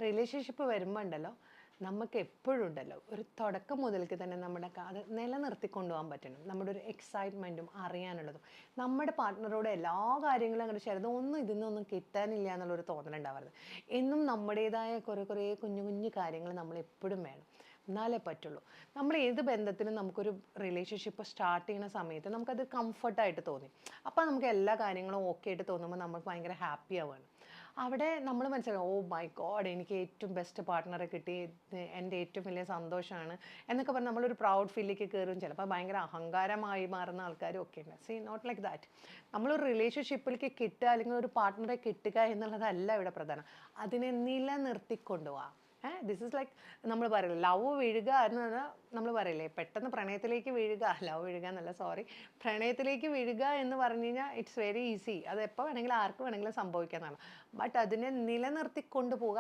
Relationship വരുമ്പോൾ ഉണ്ടല്ലോ നമുക്ക് എപ്പോഴും ഉണ്ടല്ലോ ഒരു തുടക്കം മുതൽക്ക് തന്നെ നമ്മുടെ അത് നിലനിർത്തിക്കൊണ്ടു പോകാൻ പറ്റണം. നമ്മുടെ ഒരു എക്സൈറ്റ്മെൻറ്റും അറിയാനുള്ളതും നമ്മുടെ പാർട്ട്ണറോട് എല്ലാ കാര്യങ്ങളും അങ്ങോട്ട് ഷെയർ ചെയ്ത് ഒന്നും ഇതിൽ നിന്നൊന്നും കിട്ടാനില്ല എന്നുള്ളൊരു തോന്നലുണ്ടാവരുത്. എന്നും നമ്മുടേതായ കുറേ കുറേ കുഞ്ഞു കുഞ്ഞു കാര്യങ്ങൾ നമ്മൾ എപ്പോഴും വേണം. എന്നാലേ പറ്റുള്ളൂ. നമ്മൾ ഏത് ബന്ധത്തിനും നമുക്കൊരു റിലേഷൻഷിപ്പ് സ്റ്റാർട്ട് ചെയ്യുന്ന സമയത്ത് നമുക്കത് കംഫർട്ടായിട്ട് തോന്നി. അപ്പോൾ നമുക്ക് എല്ലാ കാര്യങ്ങളും ഓക്കെ ആയിട്ട് തോന്നുമ്പോൾ നമുക്ക് ഭയങ്കര ഹാപ്പി ആവുകയാണ്. അവിടെ നമ്മൾ മനസ്സിലാവും, ഓ മൈ ഗോഡ്, എനിക്ക് ഏറ്റവും ബെസ്റ്റ് പാർട്ട്ണറെ കിട്ടി, ഇത് എൻ്റെ ഏറ്റവും വലിയ സന്തോഷമാണ് എന്നൊക്കെ പറഞ്ഞ് നമ്മളൊരു പ്രൗഡ് ഫീലിലേക്ക് കയറും. ചിലപ്പോൾ ഭയങ്കര അഹങ്കാരമായി മാറുന്ന ആൾക്കാരും ഒക്കെ ഉണ്ട്. See not like that. നമ്മളൊരു റിലേഷൻഷിപ്പിലേക്ക് കിട്ടുക അല്ലെങ്കിൽ ഒരു പാർട്ട്ണറെ കിട്ടുക എന്നുള്ളതല്ല ഇവിടെ പ്രധാനം. അതിനെ നിലനിർത്തിക്കൊണ്ടു പോവുക. ദിസ് ഇസ് ലൈക്ക് നമ്മൾ പറയില്ലേ ലവ് വീഴുക എന്ന് പറഞ്ഞാൽ നമ്മൾ പറയില്ലേ പെട്ടെന്ന് പ്രണയത്തിലേക്ക് വീഴുക, ലവ് വീഴുക എന്നല്ല, സോറി, പ്രണയത്തിലേക്ക് വീഴുക എന്ന് പറഞ്ഞു കഴിഞ്ഞാൽ ഇറ്റ്സ് വെരി ഈസി. അത് എപ്പോൾ വേണമെങ്കിലും ആർക്ക് വേണമെങ്കിലും സംഭവിക്കാവുന്നതാണ്. ബട്ട് അതിനെ നിലനിർത്തിക്കൊണ്ടു പോകുക.